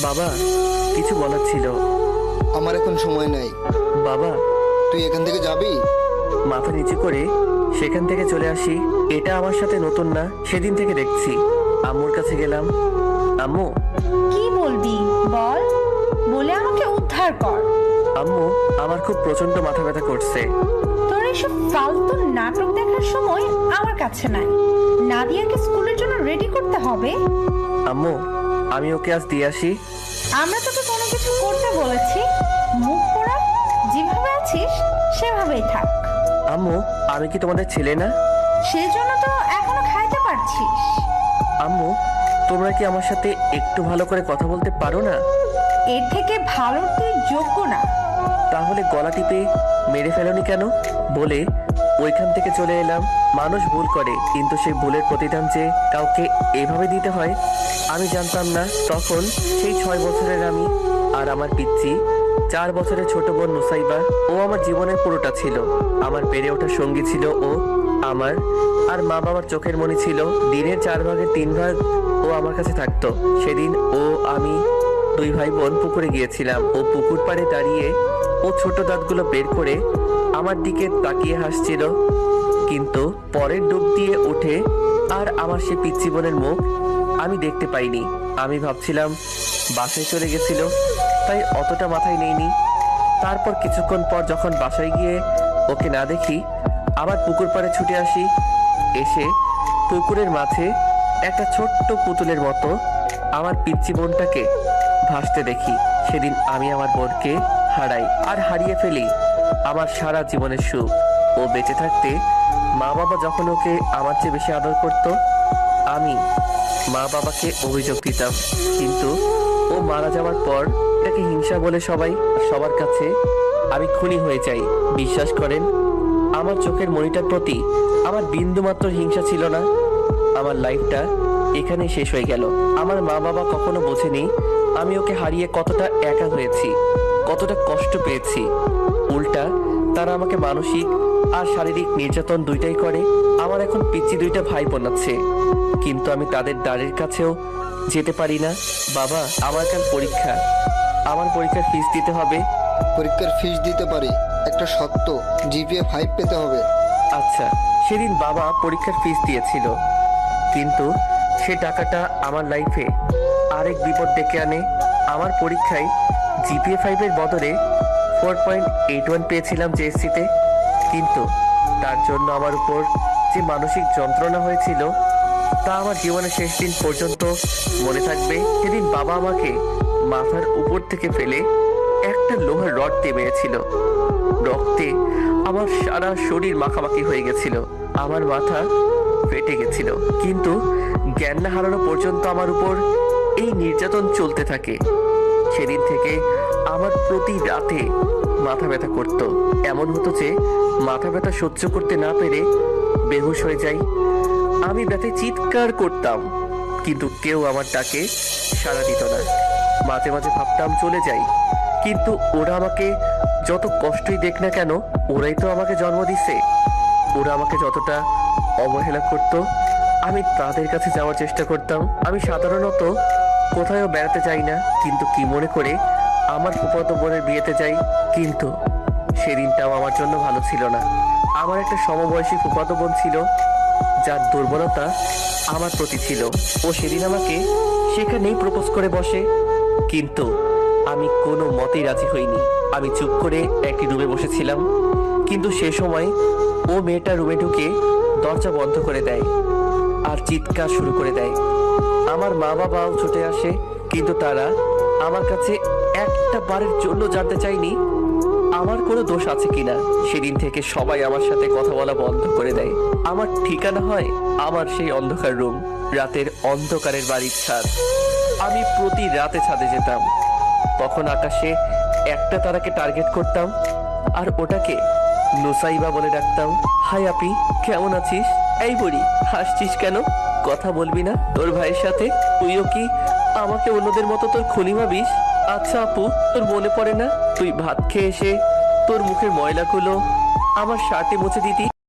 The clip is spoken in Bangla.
বাবা, কিছু বলার ছিল। আমার এখন সময় নাই। বাবা, তুই এখান থেকে যাবি? মাথা নিচু করে সেখান থেকে চলে আসি। এটা আমার সাথে নতুন না, সেদিন থেকে দেখছি। আম্মুর কাছে গেলাম। আম্মু। কি বলবি বল, বলে আমাকে উদ্ধার কর। আম্মু, আমার খুব প্রচন্ড মাথা ব্যথা করছে। তোর এসব ফালতু নাটক দেখার সময় আমার কাছে নাই। নাদিয়াকে স্কুলের জন্য রেডি করতে হবে। আম্মু, আমি ওকে আজ দিয়ে আসি। আমরা তোকে কোনো কিছু করতে বলেছি? মুখ পোড়া, যেভাবে আছিস সেভাবেই থাক। আম্মু, আমি কি তোমাদের ছেলে না? সেজন্য তো এখনো খাইতে পারছিস। আম্মু, তোমরা কি আমার সাথে একটু ভালো করে কথা বলতে পারো না? এর থেকে ভালো তুই যোগ্য না। তাহলে গলা টিপে মেরে ফেলোনি কেন? বলে ওইখান থেকে চলে এলাম। মানুষ ভুল করে, কিন্তু সেই ভুলের প্রতিদান যে কাউকে এভাবে দিতে হয় আমি জানতাম না তখন। সেই 6 বছরের আমি আর আমার পিচ্চি 4 বছরের ছোট বোন নুসাইবা, ও আমার জীবনের পুরোটা ছিল। আমার বেড়ে ওঠার সঙ্গী ছিল ও। আমার আর মা বাবার চোখের মণি ছিল। দিনের 4 ভাগের 3 ভাগ ও আমার কাছে থাকতো। সেদিন ও আমি 2 ভাই বোন পুকুরে গিয়েছিলাম। ও পুকুর পাড়ে দাঁড়িয়ে ও ছোট দাঁতগুলো বের করে আমার দিকে তাকিয়ে হাসছিল, কিন্তু পরের ডুব দিয়ে উঠে আর আমার সে পিচ্চি বোনের মুখ আমি দেখতে পাইনি। আমি ভাবছিলাম বাসায় চলে গেছিল, তাই অতটা মাথায় নেইনি। তারপর কিছুক্ষণ পর যখন বাসায় গিয়ে ওকে না দেখি, আবার পুকুর পাড়ে ছুটে আসি। এসে পুকুরের মাঝে একটা ছোট্ট পুতুলের মতো আমার পিচ্চি বোনটাকে ভাসতে দেখি। সেদিন আমি আমার বোনকে হারাই আর হারিয়ে ফেলি আমার সারা জীবনের সুখ। ও বেঁচে থাকতে মা বাবা যখন ওকে আমার চেয়ে বেশি আদর করত, আমি মা বাবাকে অভিযোগ দিতাম। কিন্তু ও মারা যাওয়ার পর এটাকে হিংসা বলে সবার কাছে আমি খুনি হয়ে যাই। বিশ্বাস করেন, আমার চোখের মনিটার প্রতি আমার বিন্দুমাত্র হিংসা ছিল না। আমার লাইফটা এখানেই শেষ হয়ে গেল। আমার মা বাবা কখনো বোঝেনি আমি ওকে হারিয়ে কতটা একা হয়েছি, কতটা কষ্ট পেয়েছি। উল্টা তারা আমাকে মানসিক আর শারীরিক নির্যাতন দুইটাই করে। আমার এখন পিচ্চি 2টা ভাই বোন আছে, কিন্তু আমি তাদের দ্বারের কাছেও যেতে পারি না। বাবা, আমার কাল পরীক্ষা, আমার পরীক্ষার ফিস দিতে হবে। পরীক্ষার ফিস দিতে পারি, একটা শর্ত, জিপিএ 5 পেতে হবে। আচ্ছা। সেদিন বাবা পরীক্ষার ফিস দিয়েছিল, কিন্তু সে টাকাটা আমার লাইফে আরেক বিপদ ডেকে আনে। আমার পরীক্ষায় জিপিএ 5-এর বদলে 4.81 পেয়েছিলাম জেএসসিতে, কিন্তু তার জন্য আমার উপর যে মানসিক যন্ত্রণা হয়েছিল তা আমার জীবনের শেষ দিন পর্যন্ত মনে থাকবে। সেদিন বাবা আমাকে মাথার উপর থেকে ফেলে একটা লোহার রড দিয়ে মেরেছিল। রক্তে আমার সারা শরীর মাখামাখি হয়ে গেছিল, আমার মাথা ফেটে গেছিল, কিন্তু জ্ঞান না হারানো পর্যন্ত আমার উপর এই নির্যাতন চলতে থাকে। সেদিন থেকে আমার প্রতি রাতে মাথা ব্যথা করত। এমন হতো যে মাথা ব্যথা সহ্য করতে না পেরে বেহুশ হয়ে যাই। আমি ব্যথায় চিৎকার করতাম, কিন্তু কেউ আমার ডাকে সাড়া দিত না। মাঝে মাঝে ভাবতাম চলে যাই, কিন্তু ওরা আমাকে যত কষ্টই দেখ না কেন, ওরাই তো আমাকে জন্ম দিছে। ওরা আমাকে যতটা অবহেলা করত, আমি তাদের কাছে যাওয়ার চেষ্টা করতাম। আমি সাধারণত কোথাও বেড়াতে যাই না, কিন্তু কি মনে করে আমার ফুফাতো বোনের বিয়েতে যাই। কিন্তু সেদিনটাও আমার জন্য ভালো ছিল না। আমার একটা সমবয়সী ফুফাতো বোন ছিল, যার দুর্বলতা আমার প্রতি ছিল। ও সেদিন আমাকে সেখানেই প্রপোজ করে বসে, কিন্তু আমি কোনো মতেই রাজি হইনি। আমি চুপ করে একটি রুমে বসেছিলাম, কিন্তু সে সময় ও মেয়েটা রুমে ঢুকে দরজা বন্ধ করে দেয় আর চিৎকার শুরু করে দেয়। আমার মা বাবাও ছুটে আসে, কিন্তু তারা আমার কাছে একটা বারের জন্য জানতে চায়নি আমার কোনো দোষ আছে কিনা। সেদিন থেকে সবাই আমার সাথে কথা বলা বন্ধ করে দেয়। আমার ঠিকানা হয় আমার সেই অন্ধকার রুম, রাতের অন্ধকারের বাড়ির ছাদ। আমি প্রতি রাতে ছাদে যেতাম, তখন আকাশে একটা তারাকে টার্গেট করতাম আর ওটাকে নুসাইবা বলে ডাকতাম। হাই আপি, কেমন আছিস? এই বুড়ি, হাসছিস কেন? কথা বলবি না তোর ভাইয়ের সাথে? তুইও কি আমাকে অন্যদের মতো তোর খুনি ভাবিস? আচ্ছা আপু, তোর মনে পড়ে না তুই ভাত খেয়ে এসে তোর মুখের ময়লাগুলো আমার শার্টে মুছে দিতি?